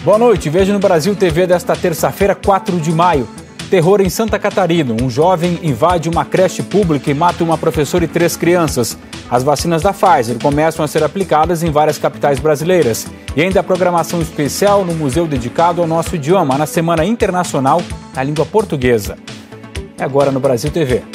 Boa noite, veja no Brasil TV desta terça-feira, 4 de maio. Terror em Santa Catarina. Um jovem invade uma creche pública e mata uma professora e 3 crianças. As vacinas da Pfizer começam a ser aplicadas em várias capitais brasileiras. E ainda a programação especial no museu dedicado ao nosso idioma, na Semana Internacional da Língua Portuguesa. É agora no Brasil TV. «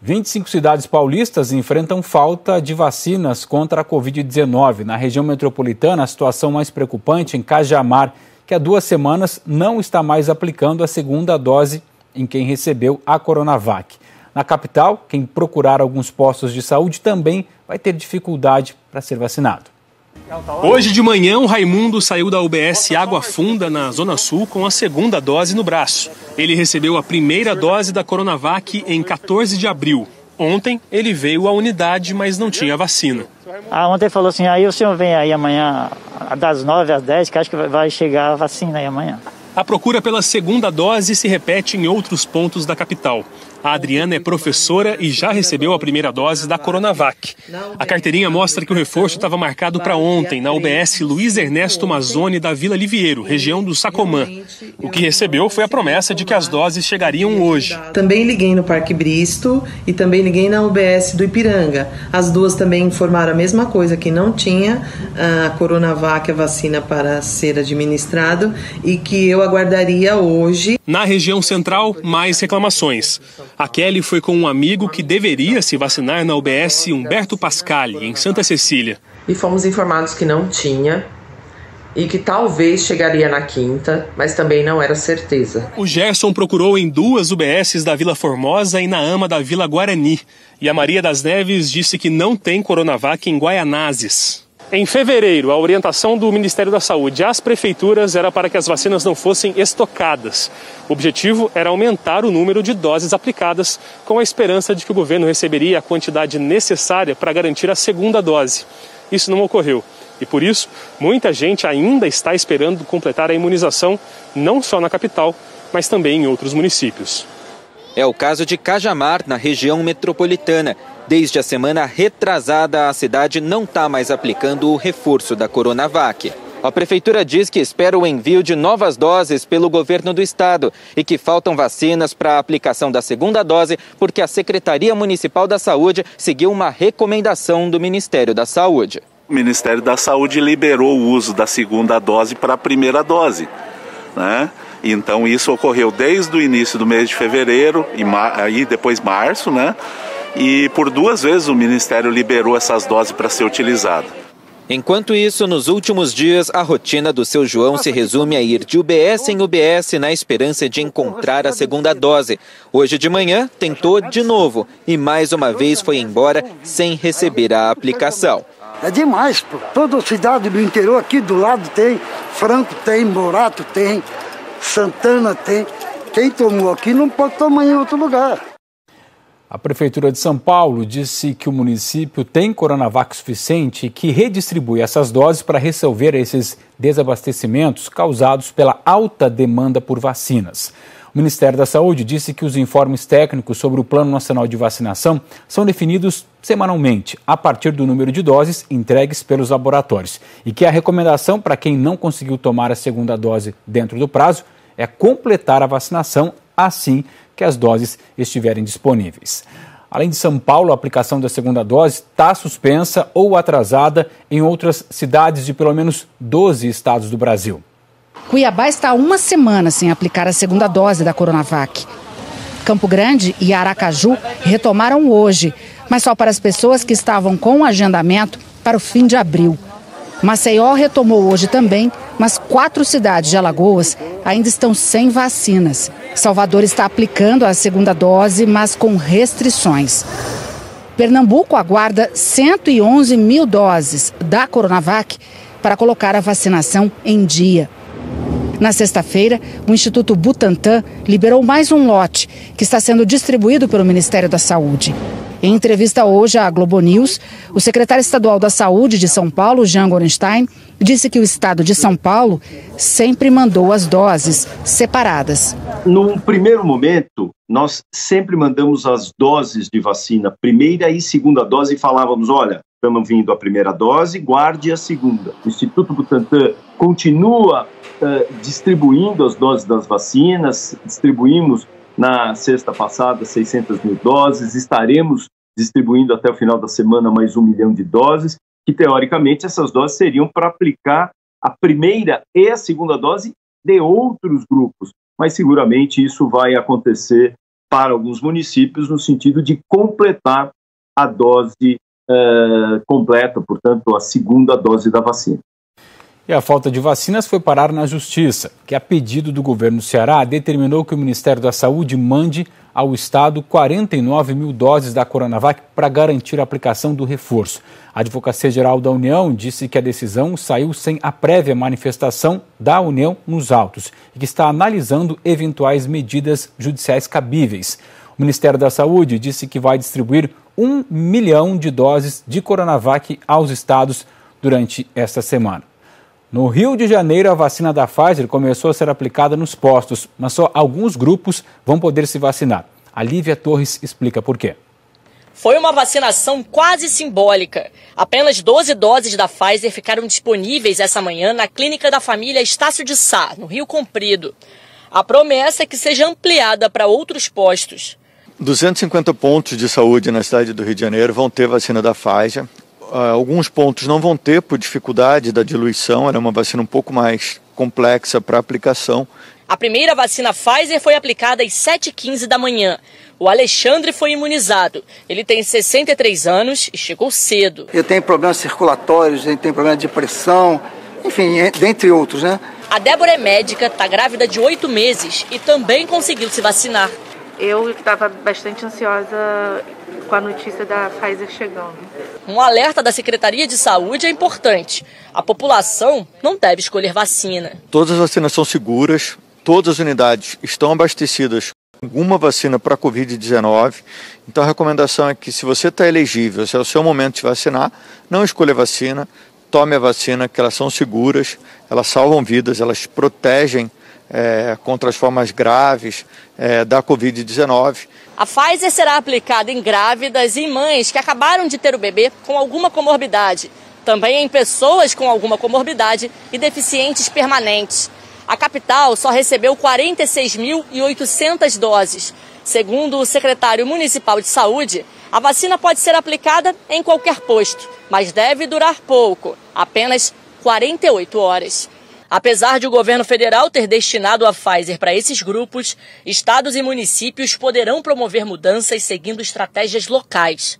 25 cidades paulistas enfrentam falta de vacinas contra a Covid-19. Na região metropolitana, a situação mais preocupante em Cajamar, que há 2 semanas não está mais aplicando a segunda dose em quem recebeu a Coronavac. Na capital, quem procurar alguns postos de saúde também vai ter dificuldade para ser vacinado. Hoje de manhã, o Raimundo saiu da UBS Água Funda, na Zona Sul, com a segunda dose no braço. Ele recebeu a primeira dose da Coronavac em 14 de abril. Ontem, ele veio à unidade, mas não tinha vacina. Ontem falou assim, aí o senhor vem aí amanhã, das 9 às 10, que acho que vai chegar a vacina aí amanhã. A procura pela segunda dose se repete em outros pontos da capital. A Adriana é professora e já recebeu a primeira dose da Coronavac. A carteirinha mostra que o reforço estava marcado para ontem, na UBS Luiz Ernesto Mazzoni da Vila Liviero, região do Sacomã. O que recebeu foi a promessa de que as doses chegariam hoje. Também liguei no Parque Bristo e também liguei na UBS do Ipiranga. As duas também informaram a mesma coisa, que não tinha a Coronavac, a vacina para ser administrado, e que eu aguardaria hoje. Na região central, mais reclamações. A Kelly foi com um amigo que deveria se vacinar na UBS Humberto Pascali, em Santa Cecília. E fomos informados que não tinha e que talvez chegaria na quinta, mas também não era certeza. O Gerson procurou em 2 UBSs da Vila Formosa e na AMA da Vila Guarani. E a Maria das Neves disse que não tem Coronavac em Guaianazes. Em fevereiro, a orientação do Ministério da Saúde às prefeituras era para que as vacinas não fossem estocadas. O objetivo era aumentar o número de doses aplicadas, com a esperança de que o governo receberia a quantidade necessária para garantir a segunda dose. Isso não ocorreu. E por isso, muita gente ainda está esperando completar a imunização, não só na capital, mas também em outros municípios. É o caso de Cajamar, na região metropolitana. Desde a semana retrasada, a cidade não está mais aplicando o reforço da Coronavac. A prefeitura diz que espera o envio de novas doses pelo governo do estado e que faltam vacinas para a aplicação da segunda dose porque a Secretaria Municipal da Saúde seguiu uma recomendação do Ministério da Saúde. O Ministério da Saúde liberou o uso da segunda dose para a primeira dose, né? Então isso ocorreu desde o início do mês de fevereiro e aí depois março, né? E por 2 vezes o Ministério liberou essas doses para ser utilizada. Enquanto isso, nos últimos dias, a rotina do seu João se resume a ir de UBS em UBS na esperança de encontrar a segunda dose. Hoje de manhã, tentou de novo e mais uma vez foi embora sem receber a aplicação. É demais, pô. Toda cidade do interior aqui do lado tem, Franco tem, Morato tem, Santana tem. Quem tomou aqui não pode tomar em outro lugar. A Prefeitura de São Paulo disse que o município tem Coronavac suficiente e que redistribui essas doses para resolver esses desabastecimentos causados pela alta demanda por vacinas. O Ministério da Saúde disse que os informes técnicos sobre o Plano Nacional de Vacinação são definidos semanalmente, a partir do número de doses entregues pelos laboratórios, e que a recomendação para quem não conseguiu tomar a segunda dose dentro do prazo é completar a vacinação assim que as doses estiverem disponíveis. Além de São Paulo, a aplicação da segunda dose está suspensa ou atrasada em outras cidades de pelo menos 12 estados do Brasil. Cuiabá está há 1 semana sem aplicar a segunda dose da Coronavac. Campo Grande e Aracaju retomaram hoje, mas só para as pessoas que estavam com agendamento para o fim de abril. Maceió retomou hoje também, mas 4 cidades de Alagoas ainda estão sem vacinas. Salvador está aplicando a segunda dose, mas com restrições. Pernambuco aguarda 111 mil doses da Coronavac para colocar a vacinação em dia. Na sexta-feira, o Instituto Butantan liberou mais um lote que está sendo distribuído pelo Ministério da Saúde. Em entrevista hoje à Globo News, o secretário estadual da Saúde de São Paulo, Jean Gorenstein, disse que o estado de São Paulo sempre mandou as doses separadas. Num primeiro momento, nós sempre mandamos as doses de vacina, primeira e segunda dose, e falávamos, olha, estamos vindo a primeira dose, guarde a segunda. O Instituto Butantan continua distribuindo as doses das vacinas, distribuímos na sexta passada 600 mil doses, estaremos distribuindo até o final da semana mais 1 milhão de doses, que teoricamente essas doses seriam para aplicar a primeira e a segunda dose de outros grupos, mas seguramente isso vai acontecer para alguns municípios no sentido de completar a dose completa, portanto, a segunda dose da vacina. E a falta de vacinas foi parar na Justiça, que, a pedido do governo do Ceará, determinou que o Ministério da Saúde mande ao Estado 49 mil doses da Coronavac para garantir a aplicação do reforço. A Advocacia Geral da União disse que a decisão saiu sem a prévia manifestação da União nos autos e que está analisando eventuais medidas judiciais cabíveis. O Ministério da Saúde disse que vai distribuir 1 milhão de doses de Coronavac aos estados durante esta semana. No Rio de Janeiro, a vacina da Pfizer começou a ser aplicada nos postos, mas só alguns grupos vão poder se vacinar. A Lívia Torres explica por quê. Foi uma vacinação quase simbólica. Apenas 12 doses da Pfizer ficaram disponíveis essa manhã na clínica da família Estácio de Sá, no Rio Comprido. A promessa é que seja ampliada para outros postos. 250 pontos de saúde na cidade do Rio de Janeiro vão ter vacina da Pfizer. Alguns pontos não vão ter por dificuldade da diluição, era uma vacina um pouco mais complexa para aplicação. A primeira vacina Pfizer foi aplicada às 7h15 da manhã. O Alexandre foi imunizado. Ele tem 63 anos e chegou cedo. Eu tenho problemas circulatórios, eu tenho problema de pressão, enfim, dentre outros, né? A Débora é médica, está grávida de 8 meses e também conseguiu se vacinar. Eu estava bastante ansiosa com a notícia da Pfizer chegando. Um alerta da Secretaria de Saúde é importante. A população não deve escolher vacina. Todas as vacinas são seguras, todas as unidades estão abastecidas com alguma vacina para a Covid-19. Então a recomendação é que, se você está elegível, se é o seu momento de vacinar, não escolha vacina, tome a vacina, que elas são seguras, elas salvam vidas, elas protegem contra as formas graves da Covid-19. A Pfizer será aplicada em grávidas e em mães que acabaram de ter o bebê com alguma comorbidade. Também em pessoas com alguma comorbidade e deficientes permanentes. A capital só recebeu 46.800 doses. Segundo o secretário municipal de saúde, a vacina pode ser aplicada em qualquer posto, mas deve durar pouco, apenas 48 horas. Apesar de o governo federal ter destinado a Pfizer para esses grupos, estados e municípios poderão promover mudanças seguindo estratégias locais.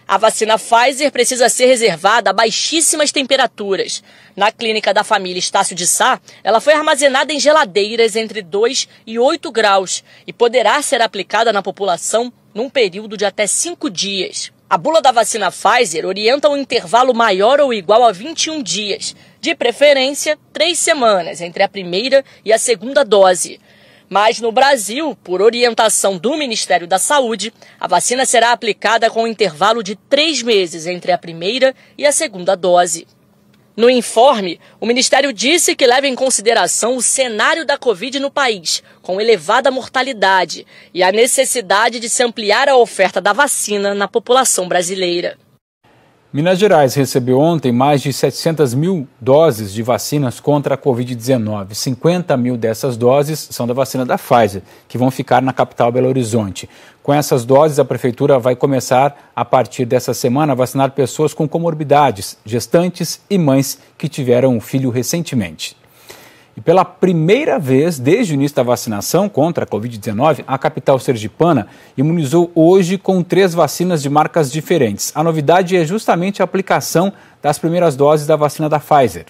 A vacina Pfizer precisa ser reservada a baixíssimas temperaturas. Na clínica da família Estácio de Sá, ela foi armazenada em geladeiras entre 2 e 8 graus e poderá ser aplicada na população num período de até 5 dias. A bula da vacina Pfizer orienta um intervalo maior ou igual a 21 dias, de preferência 3 semanas entre a primeira e a segunda dose. Mas no Brasil, por orientação do Ministério da Saúde, a vacina será aplicada com um intervalo de 3 meses entre a primeira e a segunda dose. No informe, o Ministério disse que leva em consideração o cenário da Covid no país, com elevada mortalidade, e a necessidade de se ampliar a oferta da vacina na população brasileira. Minas Gerais recebeu ontem mais de 700 mil doses de vacinas contra a Covid-19. 50 mil dessas doses são da vacina da Pfizer, que vão ficar na capital Belo Horizonte. Com essas doses, a Prefeitura vai começar, a partir dessa semana, a vacinar pessoas com comorbidades, gestantes e mães que tiveram um filho recentemente. E pela primeira vez desde o início da vacinação contra a Covid-19, a capital sergipana imunizou hoje com 3 vacinas de marcas diferentes. A novidade é justamente a aplicação das primeiras doses da vacina da Pfizer.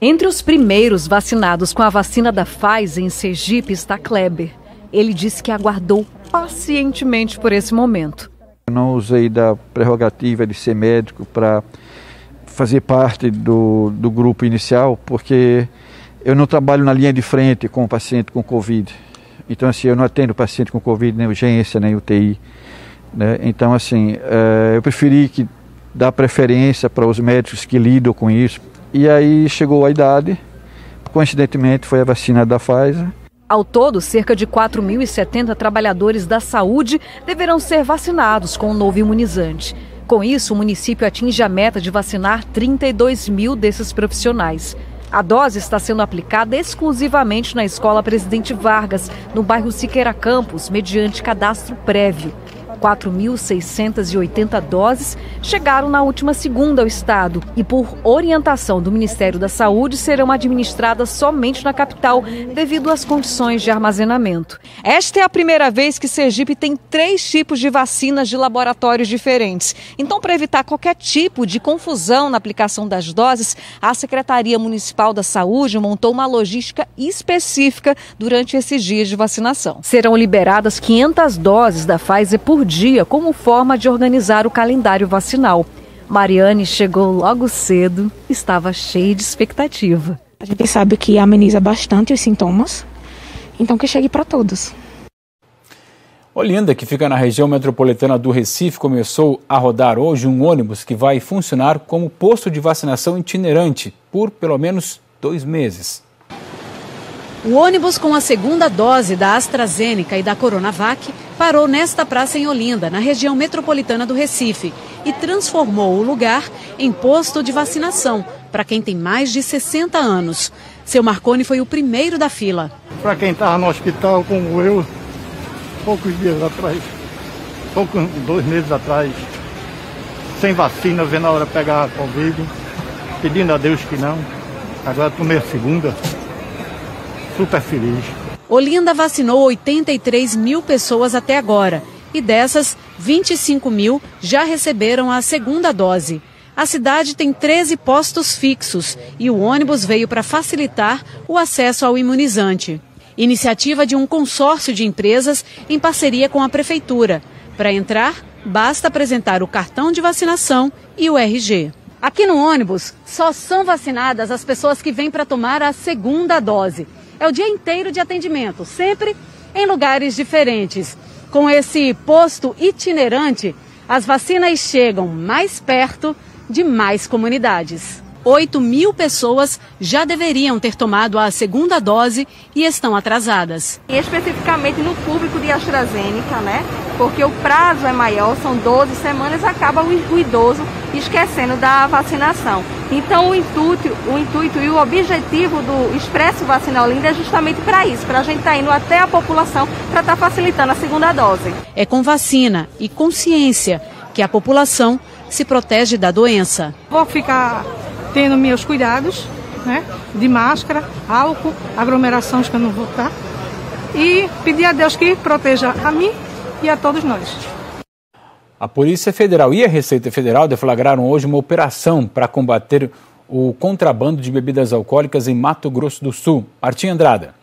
Entre os primeiros vacinados com a vacina da Pfizer em Sergipe está Kleber. Ele disse que aguardou pacientemente por esse momento. Eu não usei da prerrogativa de ser médico para fazer parte do grupo inicial, porque eu não trabalho na linha de frente com o paciente com Covid. Então, assim, eu não atendo paciente com Covid, nem urgência, nem UTI. Né? Então, assim, eu preferi dar preferência para os médicos que lidam com isso. E aí chegou a idade, coincidentemente foi a vacina da Pfizer. Ao todo, cerca de 4.070 trabalhadores da saúde deverão ser vacinados com o novo imunizante. Com isso, o município atinge a meta de vacinar 32 mil desses profissionais. A dose está sendo aplicada exclusivamente na Escola Presidente Vargas, no bairro Siqueira Campos, mediante cadastro prévio. 4.680 doses chegaram na última segunda ao estado e, por orientação do Ministério da Saúde, serão administradas somente na capital devido às condições de armazenamento. Esta é a primeira vez que Sergipe tem 3 tipos de vacinas de laboratórios diferentes. Então, para evitar qualquer tipo de confusão na aplicação das doses, a Secretaria Municipal da Saúde montou uma logística específica durante esses dias de vacinação. Serão liberadas 500 doses da Pfizer por dia como forma de organizar o calendário vacinal. Mariane chegou logo cedo, estava cheia de expectativa. A gente sabe que ameniza bastante os sintomas, então que chegue para todos. Olinda, que fica na região metropolitana do Recife, começou a rodar hoje um ônibus que vai funcionar como posto de vacinação itinerante por pelo menos 2 meses. O ônibus com a segunda dose da AstraZeneca e da Coronavac parou nesta praça em Olinda, na região metropolitana do Recife, e transformou o lugar em posto de vacinação para quem tem mais de 60 anos. Seu Marconi foi o primeiro da fila. Para quem estava no hospital, como eu, poucos dias atrás, 2 meses atrás, sem vacina, vendo a hora pegar a Covid, pedindo a Deus que não. Agora tomei a segunda. Super feliz. Olinda vacinou 83 mil pessoas até agora e dessas, 25 mil já receberam a segunda dose. A cidade tem 13 postos fixos e o ônibus veio para facilitar o acesso ao imunizante. Iniciativa de um consórcio de empresas em parceria com a prefeitura. Para entrar, basta apresentar o cartão de vacinação e o RG. Aqui no ônibus, só são vacinadas as pessoas que vêm para tomar a segunda dose. É o dia inteiro de atendimento, sempre em lugares diferentes. Com esse posto itinerante, as vacinas chegam mais perto de mais comunidades. 8 mil pessoas já deveriam ter tomado a segunda dose e estão atrasadas. E especificamente no público de AstraZeneca, né? Porque o prazo é maior, são 12 semanas, acaba o idoso esquecendo da vacinação. Então o intuito e o objetivo do Expresso Vacinal Olinda é justamente para isso, para a gente estar indo até a população para estar facilitando a segunda dose. É com vacina e consciência que a população se protege da doença. Vou ficar tendo meus cuidados, né, de máscara, álcool, aglomerações que eu não vou estar, e pedir a Deus que proteja a mim e a todos nós. A Polícia Federal e a Receita Federal deflagraram hoje uma operação para combater o contrabando de bebidas alcoólicas em Mato Grosso do Sul. Martim Andrada.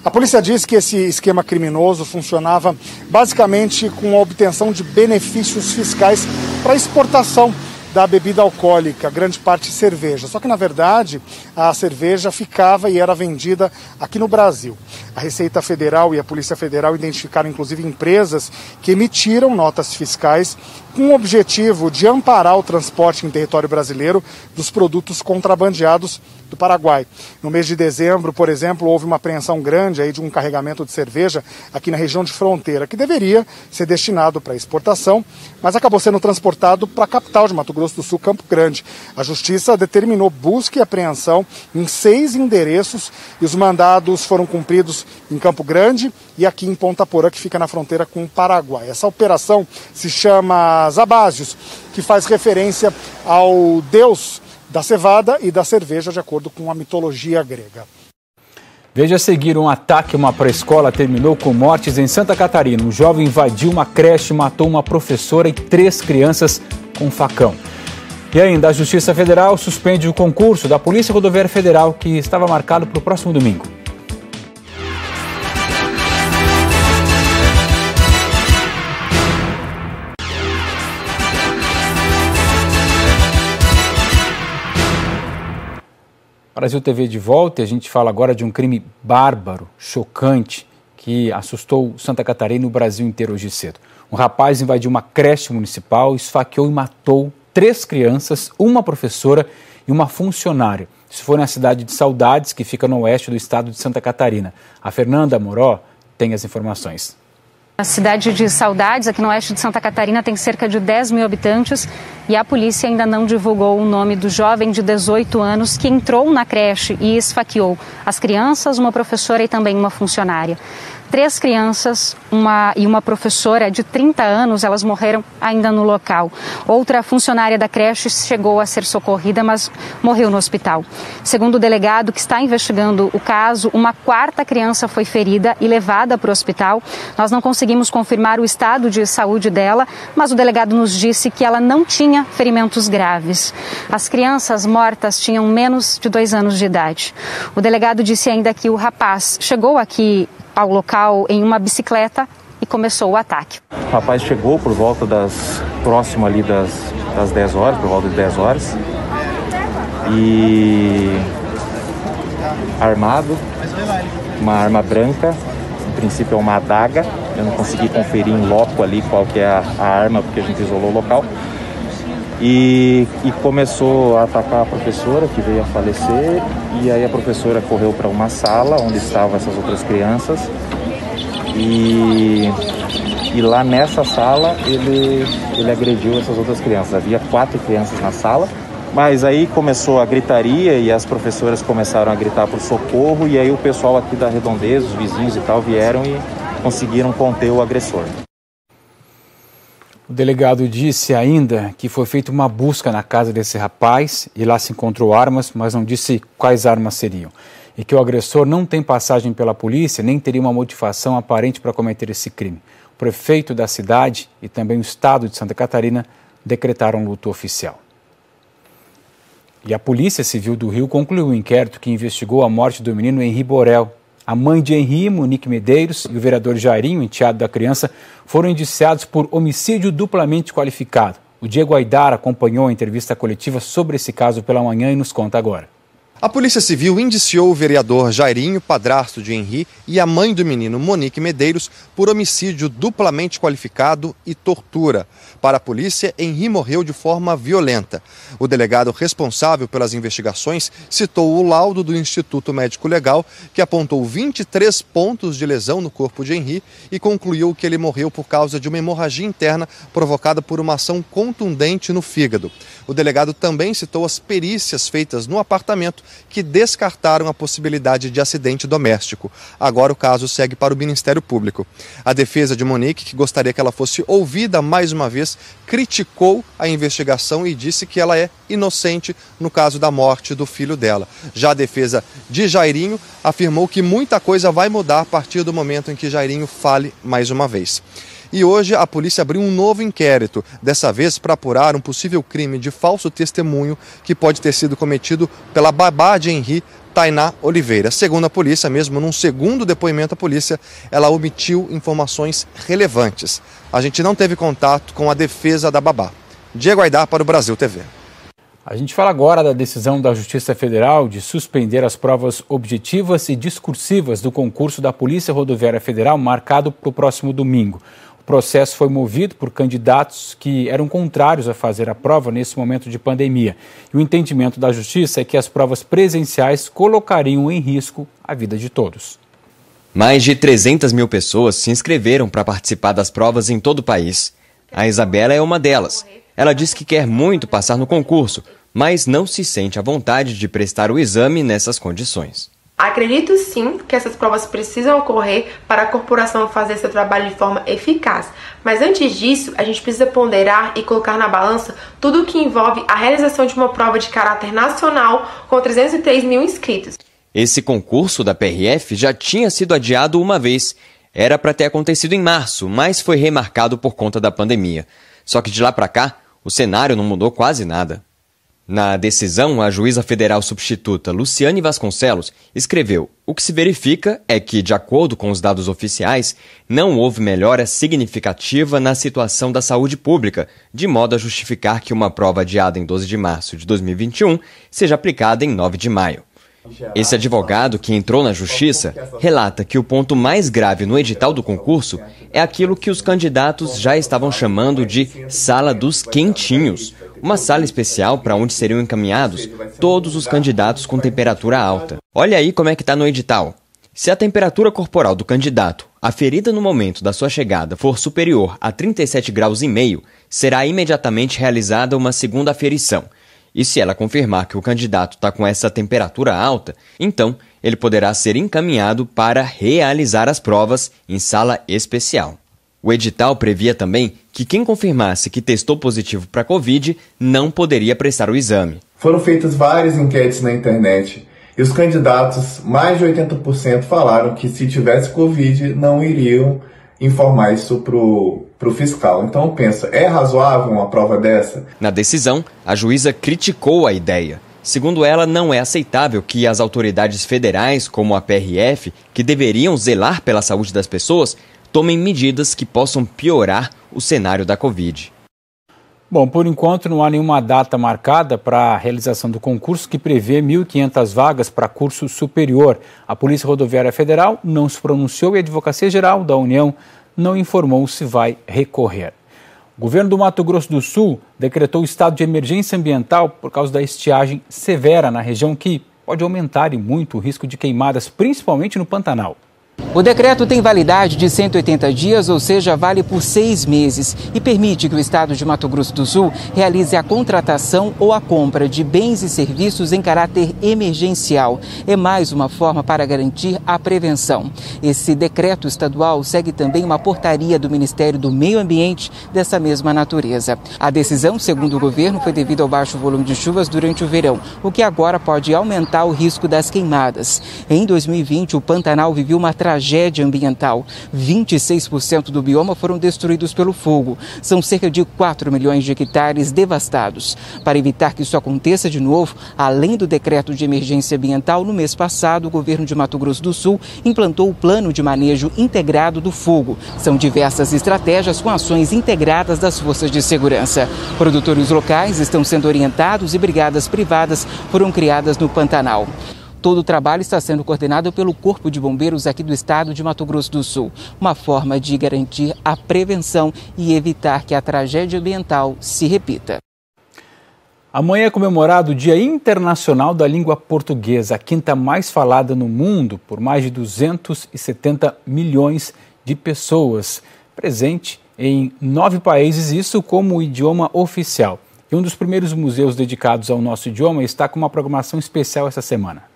A polícia diz que esse esquema criminoso funcionava basicamente com a obtenção de benefícios fiscais para exportação da bebida alcoólica, grande parte cerveja. Só que, na verdade, a cerveja ficava e era vendida aqui no Brasil. A Receita Federal e a Polícia Federal identificaram, inclusive, empresas que emitiram notas fiscais com o objetivo de amparar o transporte em território brasileiro dos produtos contrabandeados do Paraguai. No mês de dezembro, por exemplo, houve uma apreensão grande aí de um carregamento de cerveja aqui na região de fronteira, que deveria ser destinado para exportação, mas acabou sendo transportado para a capital de Mato Grosso do Sul, Campo Grande. A Justiça determinou busca e apreensão em 6 endereços e os mandados foram cumpridos em Campo Grande e aqui em Ponta Porã, que fica na fronteira com o Paraguai. Essa operação se chama Zabásios, que faz referência ao deus da cevada e da cerveja, de acordo com a mitologia grega. Veja a seguir, um ataque a uma pré-escola terminou com mortes em Santa Catarina. Um jovem invadiu uma creche, matou uma professora e 3 crianças com um facão. E ainda, a Justiça Federal suspende o concurso da Polícia Rodoviária Federal, que estava marcado para o próximo domingo. Brasil TV de volta, e a gente fala agora de um crime bárbaro, chocante, que assustou Santa Catarina e o Brasil inteiro hoje cedo. Um rapaz invadiu uma creche municipal, esfaqueou e matou 3 crianças, uma professora e uma funcionária. Isso foi na cidade de Saudades, que fica no oeste do estado de Santa Catarina. A Fernanda Moró tem as informações. A cidade de Saudades, aqui no oeste de Santa Catarina, tem cerca de 10 mil habitantes e a polícia ainda não divulgou o nome do jovem de 18 anos que entrou na creche e esfaqueou as crianças, uma professora e também uma funcionária. 3 crianças e uma professora de 30 anos, elas morreram ainda no local. Outra funcionária da creche chegou a ser socorrida, mas morreu no hospital. Segundo o delegado que está investigando o caso, uma 4ª criança foi ferida e levada para o hospital. Nós não conseguimos confirmar o estado de saúde dela, mas o delegado nos disse que ela não tinha ferimentos graves. As crianças mortas tinham menos de 2 anos de idade. O delegado disse ainda que o rapaz chegou aqui ao local em uma bicicleta e começou o ataque. O rapaz chegou por volta próximo ali das 10 horas, por volta de 10 horas, e armado, uma arma branca, em princípio é uma adaga, eu não consegui conferir em loco ali qual que é a arma, porque a gente isolou o local, e começou a atacar a professora, que veio a falecer, e aí a professora correu para uma sala onde estavam essas outras crianças, e lá nessa sala ele agrediu essas outras crianças. Havia 4 crianças na sala, mas aí começou a gritaria e as professoras começaram a gritar por socorro, e aí o pessoal aqui da redondeza, os vizinhos e tal, vieram e conseguiram conter o agressor. O delegado disse ainda que foi feita uma busca na casa desse rapaz e lá se encontrou armas, mas não disse quais armas seriam. E que o agressor não tem passagem pela polícia, nem teria uma motivação aparente para cometer esse crime. O prefeito da cidade e também o estado de Santa Catarina decretaram luto oficial. E a Polícia Civil do Rio concluiu o inquérito que investigou a morte do menino Henri Borel. A mãe de Henri, Monique Medeiros, e o vereador Jairinho, enteado da criança, foram indiciados por homicídio duplamente qualificado. O Diego Aidar acompanhou a entrevista coletiva sobre esse caso pela manhã e nos conta agora. A Polícia Civil indiciou o vereador Jairinho, padrasto de Henri, e a mãe do menino, Monique Medeiros, por homicídio duplamente qualificado e tortura. Para a polícia, Henri morreu de forma violenta. O delegado responsável pelas investigações citou o laudo do Instituto Médico Legal, que apontou 23 pontos de lesão no corpo de Henri e concluiu que ele morreu por causa de uma hemorragia interna provocada por uma ação contundente no fígado. O delegado também citou as perícias feitas no apartamento, que descartaram a possibilidade de acidente doméstico. Agora o caso segue para o Ministério Público. A defesa de Monique, que gostaria que ela fosse ouvida mais uma vez, criticou a investigação e disse que ela é inocente no caso da morte do filho dela. Já a defesa de Jairinho afirmou que muita coisa vai mudar a partir do momento em que Jairinho fale mais uma vez. E hoje a polícia abriu um novo inquérito, dessa vez para apurar um possível crime de falso testemunho que pode ter sido cometido pela babá de Henri, Tainá Oliveira. Segundo a polícia, mesmo num segundo depoimento à polícia, ela omitiu informações relevantes. A gente não teve contato com a defesa da babá. Diego Aidar para o Brasil TV. A gente fala agora da decisão da Justiça Federal de suspender as provas objetivas e discursivas do concurso da Polícia Rodoviária Federal marcado para o próximo domingo. O processo foi movido por candidatos que eram contrários a fazer a prova nesse momento de pandemia. E o entendimento da Justiça é que as provas presenciais colocariam em risco a vida de todos. Mais de 300 mil pessoas se inscreveram para participar das provas em todo o país. A Isabela é uma delas. Ela diz que quer muito passar no concurso, mas não se sente à vontade de prestar o exame nessas condições. Acredito sim que essas provas precisam ocorrer para a corporação fazer seu trabalho de forma eficaz, mas antes disso a gente precisa ponderar e colocar na balança tudo o que envolve a realização de uma prova de caráter nacional com 303 mil inscritos. Esse concurso da PRF já tinha sido adiado uma vez. Era para ter acontecido em março, mas foi remarcado por conta da pandemia. Só que de lá para cá, o cenário não mudou quase nada. Na decisão, a juíza federal substituta Luciane Vasconcelos escreveu: o que se verifica é que, de acordo com os dados oficiais, não houve melhora significativa na situação da saúde pública, de modo a justificar que uma prova adiada em 12 de março de 2021 seja aplicada em 9 de maio. Esse advogado, que entrou na justiça, relata que o ponto mais grave no edital do concurso é aquilo que os candidatos já estavam chamando de sala dos quentinhos. uma sala especial para onde seriam encaminhados todos os candidatos com temperatura alta. Olha aí como é que está no edital. Se a temperatura corporal do candidato, aferida no momento da sua chegada, for superior a 37,5 graus, será imediatamente realizada uma segunda aferição. E se ela confirmar que o candidato está com essa temperatura alta, então ele poderá ser encaminhado para realizar as provas em sala especial. O edital previa também que quem confirmasse que testou positivo para a Covid não poderia prestar o exame. Foram feitas várias enquetes na internet e os candidatos, mais de 80%, falaram que se tivesse Covid não iriam informar isso pro fiscal. Então eu penso, é razoável uma prova dessa? Na decisão, a juíza criticou a ideia. Segundo ela, não é aceitável que as autoridades federais, como a PRF, que deveriam zelar pela saúde das pessoas, tomem medidas que possam piorar o cenário da Covid. Bom, por enquanto não há nenhuma data marcada para a realização do concurso que prevê 1.500 vagas para curso superior. A Polícia Rodoviária Federal não se pronunciou e a Advocacia Geral da União não informou se vai recorrer. O governo do Mato Grosso do Sul decretou estado de emergência ambiental por causa da estiagem severa na região, que pode aumentar e muito o risco de queimadas, principalmente no Pantanal. O decreto tem validade de 180 dias, ou seja, vale por 6 meses e permite que o estado de Mato Grosso do Sul realize a contratação ou a compra de bens e serviços em caráter emergencial. É mais uma forma para garantir a prevenção. Esse decreto estadual segue também uma portaria do Ministério do Meio Ambiente dessa mesma natureza. A decisão, segundo o governo, foi devido ao baixo volume de chuvas durante o verão, o que agora pode aumentar o risco das queimadas. Em 2020, o Pantanal viveu uma tragédia ambiental. 26% do bioma foram destruídos pelo fogo. São cerca de 4 milhões de hectares devastados. Para evitar que isso aconteça de novo, além do decreto de emergência ambiental, no mês passado, o governo de Mato Grosso do Sul implantou o Plano de Manejo Integrado do Fogo. São diversas estratégias com ações integradas das forças de segurança. Produtores locais estão sendo orientados e brigadas privadas foram criadas no Pantanal. Todo o trabalho está sendo coordenado pelo Corpo de Bombeiros aqui do estado de Mato Grosso do Sul. Uma forma de garantir a prevenção e evitar que a tragédia ambiental se repita. Amanhã é comemorado o Dia Internacional da Língua Portuguesa, a quinta mais falada no mundo por mais de 270 milhões de pessoas. Presente em 9 países, isso como o idioma oficial. E um dos primeiros museus dedicados ao nosso idioma está com uma programação especial essa semana.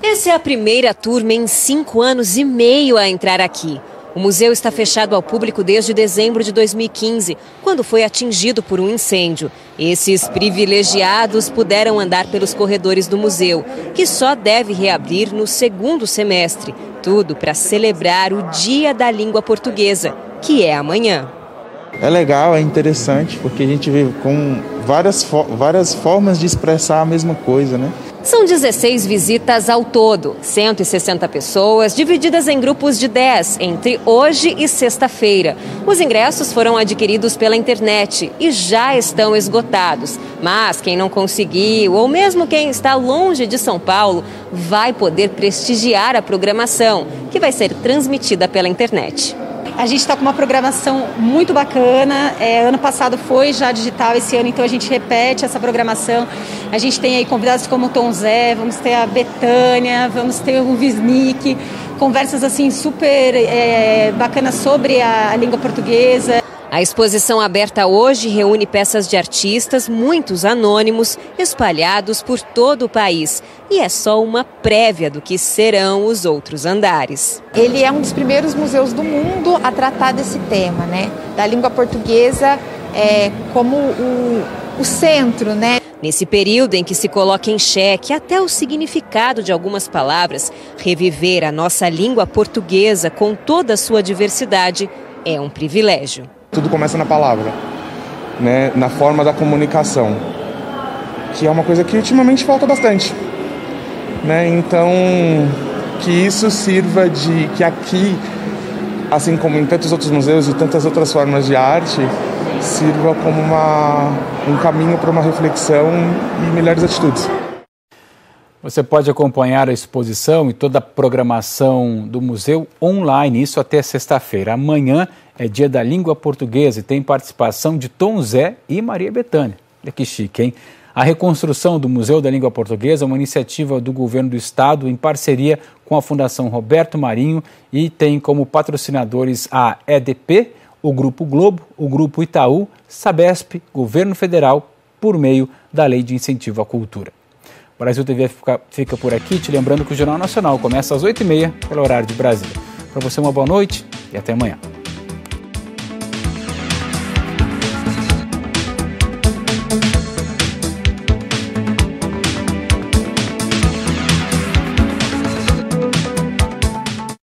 Essa é a primeira turma em 5 anos e meio a entrar aqui. O museu está fechado ao público desde dezembro de 2015, quando foi atingido por um incêndio. Esses privilegiados puderam andar pelos corredores do museu, que só deve reabrir no segundo semestre. Tudo para celebrar o Dia da Língua Portuguesa, que é amanhã. É legal, é interessante, porque a gente vê com várias formas de expressar a mesma coisa, né? São 16 visitas ao todo, 160 pessoas divididas em grupos de 10, entre hoje e sexta-feira. Os ingressos foram adquiridos pela internet e já estão esgotados. Mas quem não conseguiu, ou mesmo quem está longe de São Paulo, vai poder prestigiar a programação, que vai ser transmitida pela internet. A gente está com uma programação muito bacana, ano passado foi já digital, esse ano então a gente repete essa programação. A gente tem aí convidados como o Tom Zé, vamos ter a Betânia, vamos ter o Visnick, conversas assim super bacanas sobre a língua portuguesa. A exposição aberta hoje reúne peças de artistas, muitos anônimos, espalhados por todo o país. E é só uma prévia do que serão os outros andares. Ele é um dos primeiros museus do mundo a tratar desse tema, né? Da língua portuguesa como o centro, né? Nesse período em que se coloca em xeque até o significado de algumas palavras, reviver a nossa língua portuguesa com toda a sua diversidade é um privilégio. Tudo começa na palavra, né? Na forma da comunicação, que é uma coisa que ultimamente falta bastante, né? Então, que isso sirva que aqui, assim como em tantos outros museus e tantas outras formas de arte, sirva como um caminho para uma reflexão e melhores atitudes. Você pode acompanhar a exposição e toda a programação do museu online, isso até sexta-feira. Amanhã é Dia da Língua Portuguesa e tem participação de Tom Zé e Maria Bethânia. Olha que chique, hein? A reconstrução do Museu da Língua Portuguesa é uma iniciativa do governo do estado em parceria com a Fundação Roberto Marinho e tem como patrocinadores a EDP, o Grupo Globo, o Grupo Itaú, Sabesp, Governo Federal, por meio da Lei de Incentivo à Cultura. O Brasil TV fica por aqui, te lembrando que o Jornal Nacional começa às 8h30, pelo horário de Brasília. Para você, uma boa noite e até amanhã.